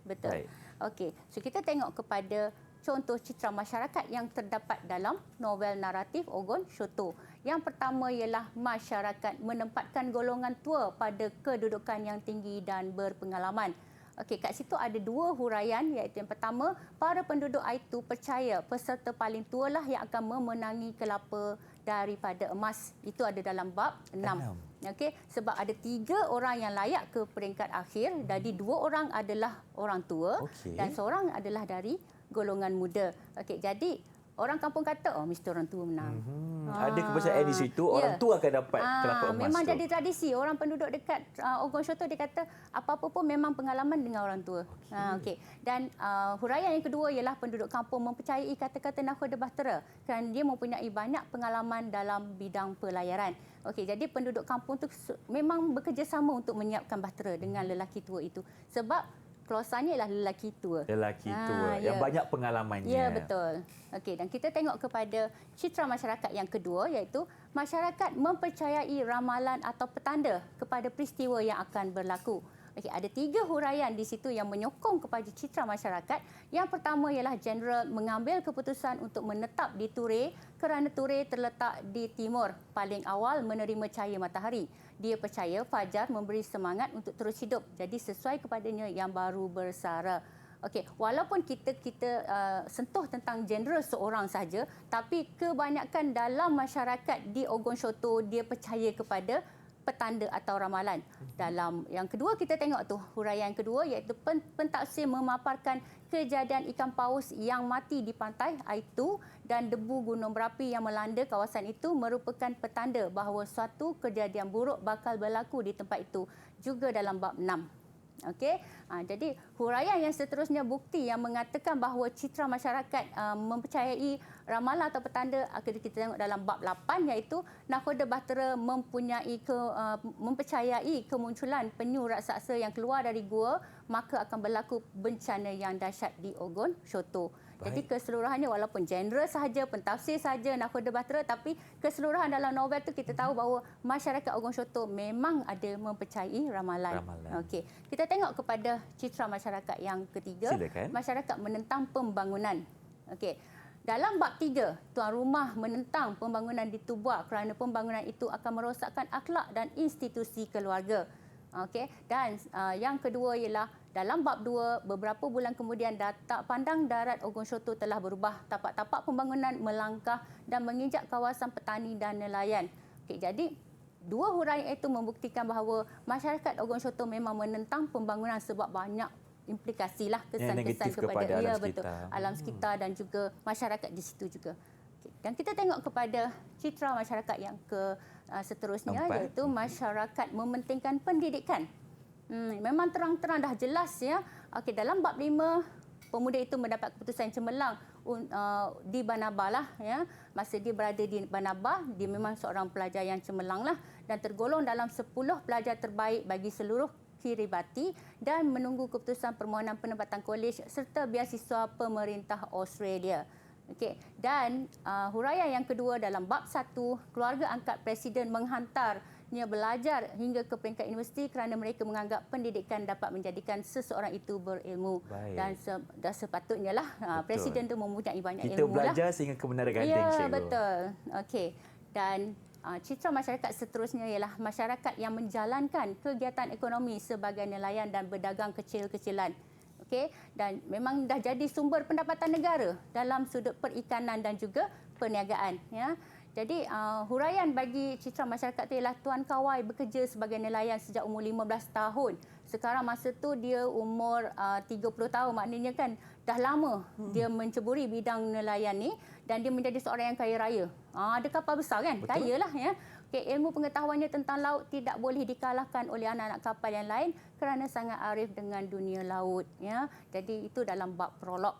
Betul. Baik. Okey, so kita tengok kepada contoh citra masyarakat yang terdapat dalam novel naratif Ogonshoto. Yang pertama ialah masyarakat menempatkan golongan tua pada kedudukan yang tinggi dan berpengalaman. Okey, kat situ ada 2 huraian, iaitu yang pertama, para penduduk itu percaya peserta paling tua lah yang akan memenangi kelapa daripada emas. Itu ada dalam bab 6. Okey, sebab ada 3 orang yang layak ke peringkat akhir, jadi 2 orang adalah orang tua dan seorang adalah dari golongan muda. Okey, jadi orang kampung kata, mesti orang tua menang. Ada kepercayaan di situ, orang tua akan dapat kelapa emas memang tu. jadi tradisi. Orang penduduk dekat Ogonshoto dia kata apa-apa pun memang pengalaman dengan orang tua. Okey. Dan huraian yang kedua ialah penduduk kampung mempercayai kata-kata nakhoda bahtera kerana dia mempunyai banyak pengalaman dalam bidang pelayaran. Okey, jadi penduduk kampung tu memang bekerjasama untuk menyiapkan bahtera dengan lelaki tua itu. Sebab klosannya ialah lelaki tua. Lelaki tua yang banyak pengalamannya. Ya, betul. Okey, dan kita tengok kepada citra masyarakat yang kedua, iaitu masyarakat mempercayai ramalan atau petanda kepada peristiwa yang akan berlaku. Okey, ada 3 huraian di situ yang menyokong kepada citra masyarakat. Yang pertama ialah jeneral mengambil keputusan untuk menetap di Ture kerana Ture terletak di timur, paling awal menerima cahaya matahari. Dia percaya fajar memberi semangat untuk terus hidup. Jadi sesuai kepadanya yang baru bersara. Okey, walaupun kita sentuh tentang jeneral seorang saja, tapi kebanyakan dalam masyarakat di Ogonshoto dia percaya kepada petanda atau ramalan. Dalam yang kedua kita tengok tu huraian kedua iaitu pentafsir memaparkan kejadian ikan paus yang mati di pantai itu dan debu gunung berapi yang melanda kawasan itu merupakan petanda bahawa suatu kejadian buruk bakal berlaku di tempat itu, juga dalam bab 6. Okey, jadi huraian yang seterusnya bukti yang mengatakan bahawa citra masyarakat mempercayai ramalan atau petanda kita tengok dalam bab 8 iaitu nakhoda bahtera mempercayai kemunculan penyu raksasa yang keluar dari gua, maka akan berlaku bencana yang dahsyat di Ogon Shoto. Jadi keseluruhannya walaupun genre sahaja, pentafsir sahaja nakhoda bahtera, tapi keseluruhan dalam novel tu kita tahu bahawa masyarakat Ogon Shoto memang ada mempercayai ramalan. Okey, kita tengok kepada citra masyarakat yang ketiga. Silakan. Masyarakat menentang pembangunan. Okey. Dalam bab 3, tuan rumah menentang pembangunan di Tubuak kerana pembangunan itu akan merosakkan akhlak dan institusi keluarga. Okey, dan yang kedua ialah dalam bab 2, beberapa bulan kemudian data pandang darat Ogon Shoto telah berubah. Tapak-tapak pembangunan melangkah dan menginjak kawasan petani dan nelayan. Okey, jadi dua huraian itu membuktikan bahawa masyarakat Ogon Shoto memang menentang pembangunan sebab banyak implikasilah kesan-kesan kepada alam sekitar dan juga masyarakat di situ juga. Okay. Dan kita tengok kepada citra masyarakat yang seterusnya iaitu masyarakat mementingkan pendidikan. Memang terang-terang dah jelas ya. Okey, dalam bab 5 pemuda itu mendapat keputusan cemerlang di Banaba lah ya. Masa dia berada di Banaba, dia memang seorang pelajar yang cemerlang lah dan tergolong dalam 10 pelajar terbaik bagi seluruh Kiribati dan menunggu keputusan permohonan penempatan kolej serta beasiswa pemerintah Australia. Okey, dan huraian yang kedua dalam bab 1, keluarga angkat presiden menghantarnya belajar hingga ke peringkat universiti kerana mereka menganggap pendidikan dapat menjadikan seseorang itu berilmu. Dan sepatutnya lah presiden itu mempunyai banyak ilmu. Kita belajar sehingga kebenaran ganding, ya, cikgu. Betul. Okey. Dan citra masyarakat seterusnya ialah masyarakat yang menjalankan kegiatan ekonomi sebagai nelayan dan berdagang kecil-kecilan. Okey, dan memang dah jadi sumber pendapatan negara dalam sudut perikanan dan juga perniagaan ya. Jadi huraian bagi citra masyarakat itu ialah Tuan Kawai bekerja sebagai nelayan sejak umur 15 tahun. Sekarang masa tu dia umur 30 tahun, maknanya kan dah lama dia menceburi bidang nelayan ni dan dia menjadi seorang yang kaya raya. Ada kapal besar kan? Kaya lah ya. Okay, ilmu pengetahuannya tentang laut tidak boleh dikalahkan oleh anak-anak kapal yang lain kerana sangat arif dengan dunia laut ya. Jadi itu dalam bab prolog.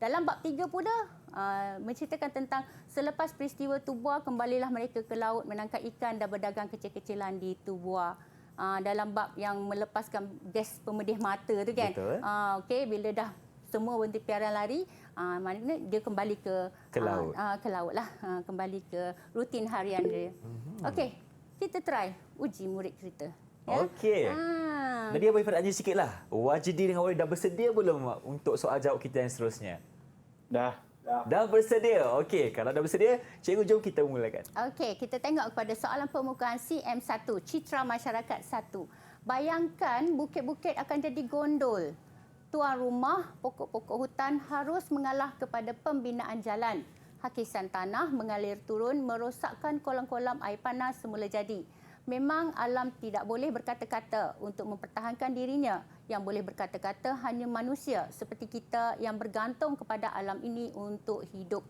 Dalam bab 3 pula menceritakan tentang selepas peristiwa Tubua kembalilah mereka ke laut menangkap ikan dan berdagang kecil-kecilan di Tubua. Dalam bab yang melepaskan gas pemedih mata tu kan. Okey, bila dah semua berhenti piaran lari, maknanya dia kembali ke laut. Ke laut lah, kembali ke rutin harian dia. Okey, kita try uji murid cerita. Ya? Okey. Jadi Abang Irfan tanya sikitlah. Wajdi dengan Wali dah bersedia belum untuk soal jawab kita yang seterusnya? Dah. Dah bersedia. Okey, kalau dah bersedia, cikgu jom kita mulakan. Okey, kita tengok kepada soalan permukaan CM1, citra masyarakat 1. Bayangkan bukit-bukit akan jadi gondol. Tuan rumah, pokok-pokok hutan harus mengalah kepada pembinaan jalan. Hakisan tanah mengalir turun merosakkan kolam-kolam air panas semula jadi. Memang alam tidak boleh berkata-kata untuk mempertahankan dirinya. Yang boleh berkata-kata hanya manusia seperti kita yang bergantung kepada alam ini untuk hidup.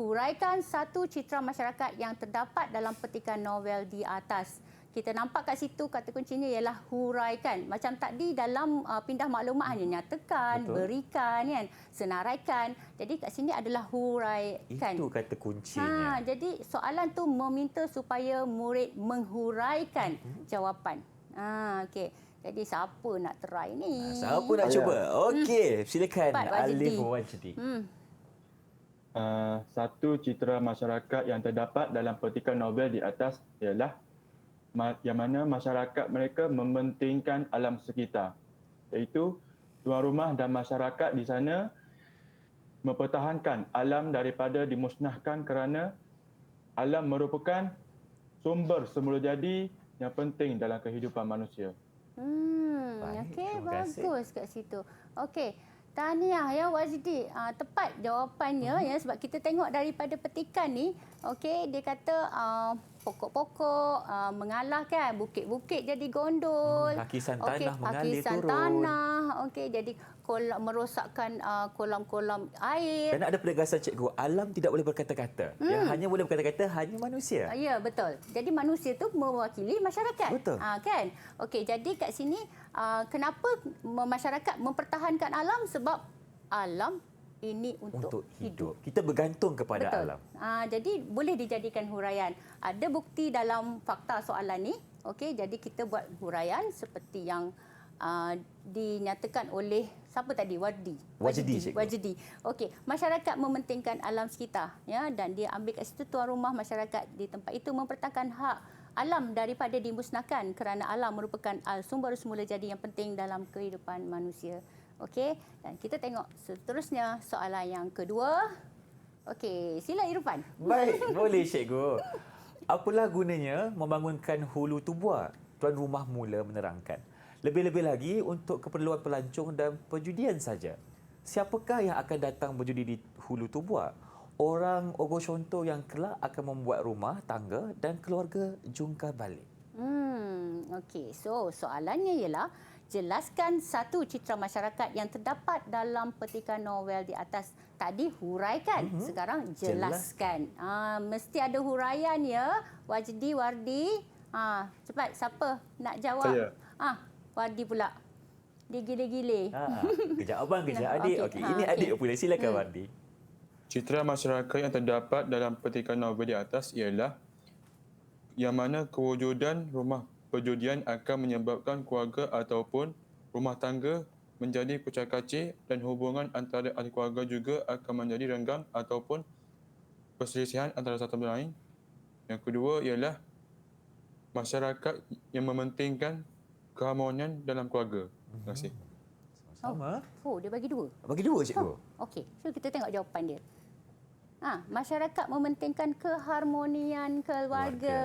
Huraikan satu citra masyarakat yang terdapat dalam petikan novel di atas. Kita nampak kat situ kata kuncinya ialah huraikan. Macam tadi dalam pindah maklumat hanya nyatakan, berikan, kan, senaraikan. Jadi kat sini adalah huraikan. Itu kata kuncinya. Jadi soalan tu meminta supaya murid menghuraikan jawapan. Okey. Jadi siapa nak try ni? Siapa nak cuba? Okey, silakan Alif Wajdi. Satu citra masyarakat yang terdapat dalam petikan novel di atas ialah yang mana masyarakat mereka mementingkan alam sekitar, iaitu tuan rumah dan masyarakat di sana mempertahankan alam daripada dimusnahkan kerana alam merupakan sumber semula jadi yang penting dalam kehidupan manusia. Okey, bagus kat situ. Okey, tahniah ya Wajdi. Tepat jawapannya ya, sebab kita tengok daripada petikan ni, okey, dia kata pokok-pokok mengalah kan, bukit-bukit jadi gondol. Hakisan Okey, tanah mengalir hakisan turun. tanah. Okey, jadi merosakkan kolam-kolam air. Dan ada penegasan cikgu, alam tidak boleh berkata-kata. Yang hanya boleh berkata-kata hanya manusia. Ya, betul. Jadi manusia tu mewakili masyarakat. Betul. Kan? Okey, jadi kat sini kenapa masyarakat mempertahankan alam? Sebab alam ini untuk hidup. Kita bergantung kepada Betul. alam. Jadi boleh dijadikan huraian. Ada bukti dalam fakta soalan ni. Okey, jadi kita buat huraian seperti yang dinyatakan oleh siapa tadi? Wajdi, cikgu. Wajdi. Okey, masyarakat mementingkan alam sekitar, ya, dan dia ambil kat situ tuan rumah masyarakat di tempat itu mempertahankan hak alam daripada dimusnahkan kerana alam merupakan sumber semula jadi yang penting dalam kehidupan manusia. Okey, dan kita tengok seterusnya soalan yang kedua. Okey, sila Irfan. Baik, boleh cikgu. Apalah gunanya membangunkan hulu tubuh? Tuan rumah mula menerangkan. Lebih-lebih lagi untuk keperluan pelancong dan perjudian saja. Siapakah yang akan datang berjudi di hulu tubuh? Orang Ogo Contoh yang kelak akan membuat rumah tangga dan keluarga jungkar balik. Okey, so soalannya ialah jelaskan satu citra masyarakat yang terdapat dalam petikan novel di atas. Tadi huraikan, sekarang jelaskan. Mesti ada huraian ya. Wajdi, Wardi. Cepat, siapa nak jawab? Saya. Wardi pula. Dia gile-gile. Kejap abang, kejap adik. Okey, ini adik pula. Silakan Wardi. Citra masyarakat yang terdapat dalam petikan novel di atas ialah yang mana kewujudan rumah perjudian akan menyebabkan keluarga ataupun rumah tangga menjadi pecah-kacir dan hubungan antara ahli keluarga juga akan menjadi renggang ataupun perselisihan antara satu sama lain. Yang kedua ialah masyarakat yang mementingkan keharmonian dalam keluarga. Terima kasih. Sama. Dia bagi dua. Bagi dua cikgu. Okey, so kita tengok jawapan dia. Masyarakat mementingkan keharmonian keluarga.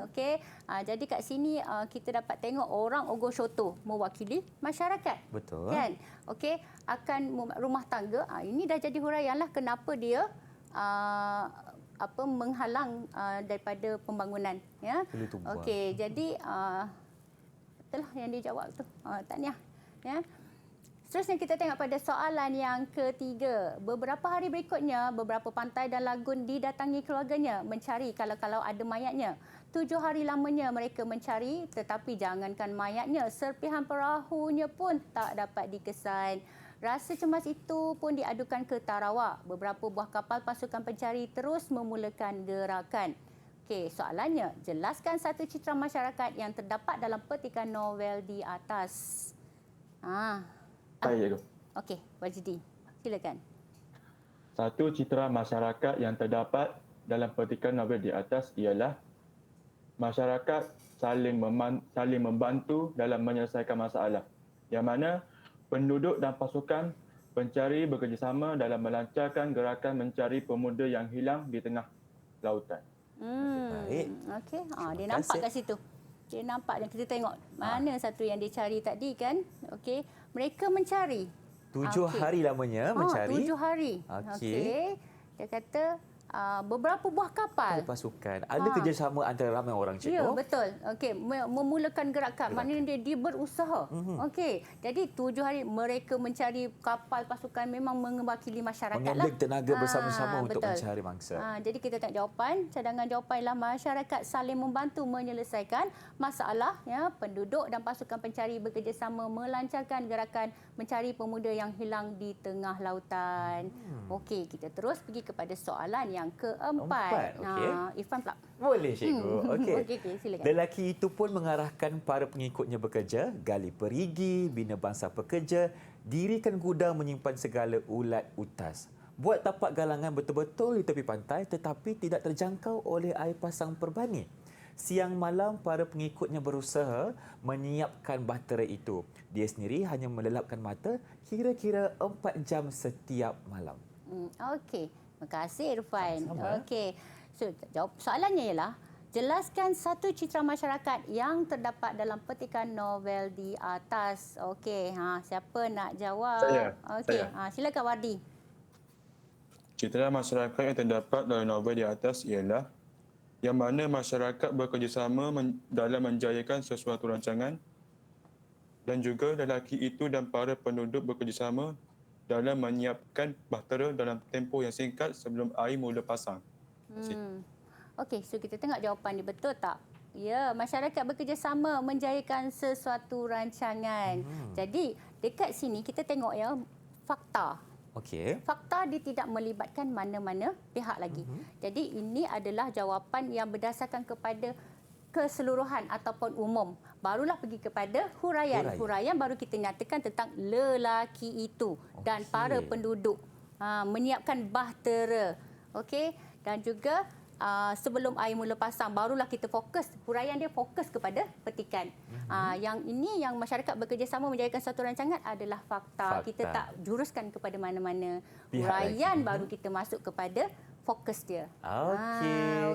Okey. Jadi kat sini kita dapat tengok orang Ogo Shoto mewakili masyarakat. Betul. Kan? Okey, akan rumah tangga. Ini dah jadi huraianlah kenapa dia menghalang daripada pembangunan, ya. Hulu tubuh. Okey, jadi itulah yang dia jawab tu. Tahniah, ya. Seterusnya kita tengok pada soalan yang ketiga. Beberapa hari berikutnya, beberapa pantai dan lagun didatangi keluarganya mencari kalau ada mayatnya. 7 hari lamanya mereka mencari, tetapi jangankan mayatnya, serpihan perahunya pun tak dapat dikesan. Rasa cemas itu pun diadukan ke Tarawak. Beberapa buah kapal pasukan pencari terus memulakan gerakan. Okey, soalannya, jelaskan satu citra masyarakat yang terdapat dalam petikan novel di atas. Baik, cikgu. Okey, Wajdi. Silakan. Satu citra masyarakat yang terdapat dalam petikan novel di atas ialah masyarakat saling membantu dalam menyelesaikan masalah, yang mana penduduk dan pasukan pencari bekerjasama dalam melancarkan gerakan mencari pemuda yang hilang di tengah lautan. Baik. Okey, dia nampak kat situ. Dia nampak dan kita tengok mana satu yang dia cari tadi kan. Okey, mereka mencari. 7 hari lamanya mencari. 7 hari. Okey. Dia kata beberapa buah kapal. Pasukan. Ada kerjasama antara ramai orang cikgu. Ya, betul. Okey, memulakan gerakan. Maknanya dia berusaha. Okey. Jadi 7 hari mereka mencari kapal pasukan memang mewakili masyarakat lah. Mengambil tenaga bersama-sama untuk betul. mencari mangsa. Jadi kita tengok jawapan. Cadangan jawapan ialah masyarakat saling membantu menyelesaikan masalah, ya. Penduduk dan pasukan pencari bekerjasama melancarkan gerakan mencari pemuda yang hilang di tengah lautan. Okey, kita terus pergi kepada soalan yang keempat. Okey. Irfan pula. Boleh cikgu. Okey. Okey, silakan. Lelaki itu pun mengarahkan para pengikutnya bekerja, gali perigi, bina bangsa pekerja, dirikan gudang menyimpan segala ulat utas. Buat tapak galangan betul-betul di tepi pantai tetapi tidak terjangkau oleh air pasang perbani. Siang malam para pengikutnya berusaha menyiapkan bahtera itu. Dia sendiri hanya melelapkan mata kira-kira 4 jam setiap malam. Okey. Terima kasih Irfan. Sama-sama. Okey. So, jawab soalannya ialah jelaskan satu citra masyarakat yang terdapat dalam petikan novel di atas. Okey, siapa nak jawab? Saya. Okey, silakan Wardi. Citra masyarakat yang terdapat dalam novel di atas ialah yang mana masyarakat bekerjasama dalam menjayakan sesuatu rancangan dan juga lelaki itu dan para penduduk bekerjasama dalam menyiapkan bahtera dalam tempoh yang singkat sebelum air mula pasang. Okey, so kita tengok jawapan dia betul tak? Ya, masyarakat bekerjasama menjayakan sesuatu rancangan. Jadi, dekat sini kita tengok ya fakta. Okey. Fakta dia tidak melibatkan mana-mana pihak lagi. Jadi ini adalah jawapan yang berdasarkan kepada keseluruhan ataupun umum. Barulah pergi kepada huraian. Huraian baru kita nyatakan tentang lelaki itu dan para penduduk menyiapkan bahtera. Okey, dan juga sebelum air mula pasang barulah kita fokus, huraian dia fokus kepada petikan. Yang ini yang masyarakat bekerjasama menjayakan satu rancangan adalah fakta. Kita tak juruskan kepada mana-mana. Huraian baru kita masuk kepada fokus dia.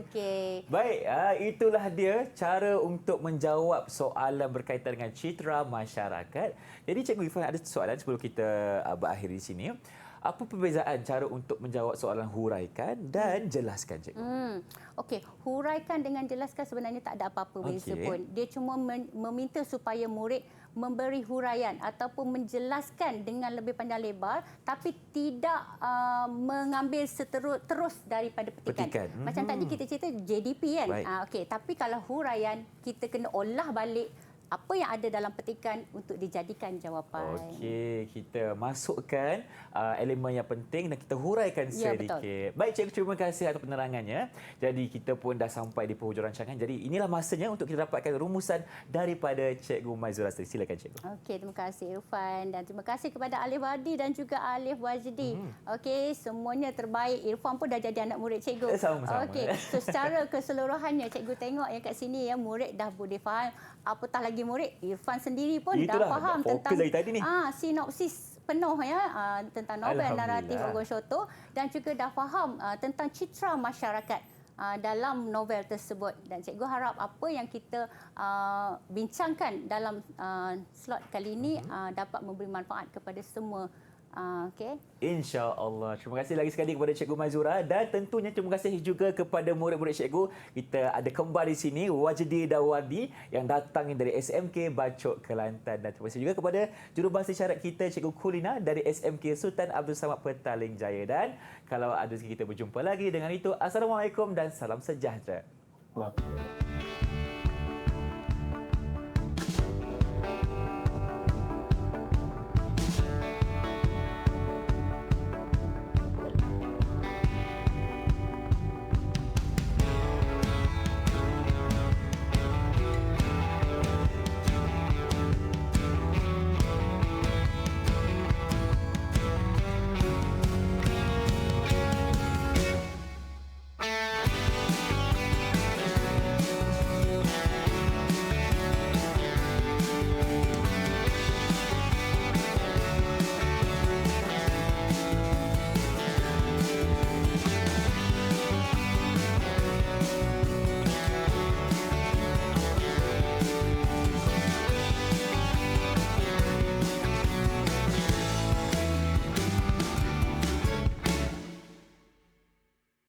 Okey. Baik, itulah dia cara untuk menjawab soalan berkaitan dengan citra masyarakat. Jadi Cikgu Irfan ada soalan sebelum kita berakhir di sini. Apa perbezaan cara untuk menjawab soalan huraikan dan jelaskan, Cikgu? Okey, huraikan dengan jelaskan sebenarnya tak ada apa-apa beza pun. Dia cuma meminta supaya murid memberi huraian ataupun menjelaskan dengan lebih panjang lebar tapi tidak mengambil terus daripada petikan. Macam tadi kita cerita JDP kan. Okey, tapi kalau huraian kita kena olah balik apa yang ada dalam petikan untuk dijadikan jawapan. Okey, kita masukkan elemen yang penting dan kita huraikan sedikit. Baik, Cikgu, terima kasih atas penerangannya. Jadi kita pun dah sampai di penghujung rancangan. Jadi inilah masanya untuk kita dapatkan rumusan daripada Cikgu Maizura. Silakan, Cikgu. Okey, terima kasih Irfan dan terima kasih kepada Alif Wadi dan juga Alif Wajdi. Okey, semuanya terbaik. Irfan pun dah jadi anak murid Cikgu. Sama-sama. Okey, so secara keseluruhannya Cikgu tengok yang kat sini ya, murid dah boleh faham. Apatah lagi murid, Irfan sendiri pun dah faham tentang sinopsis penuh ya tentang novel naratif Ogon Shoto dan juga dah faham tentang citra masyarakat dalam novel tersebut. Dan cikgu harap apa yang kita bincangkan dalam slot kali ini dapat memberi manfaat kepada semua. Okey. InsyaAllah. Terima kasih lagi sekali kepada Cikgu Maizura dan tentunya terima kasih juga kepada murid-murid cikgu. Kita ada kembar di sini Wajdi dan Wardi yang datang dari SMK Bacok Kelantan, dan terima kasih juga kepada jurubahasa isyarat kita Cikgu Kulina dari SMK Sultan Abdul Samad Petaling Jaya. Dan kalau ada rezeki kita berjumpa lagi, dengan itu Assalamualaikum dan salam sejahtera. Allah.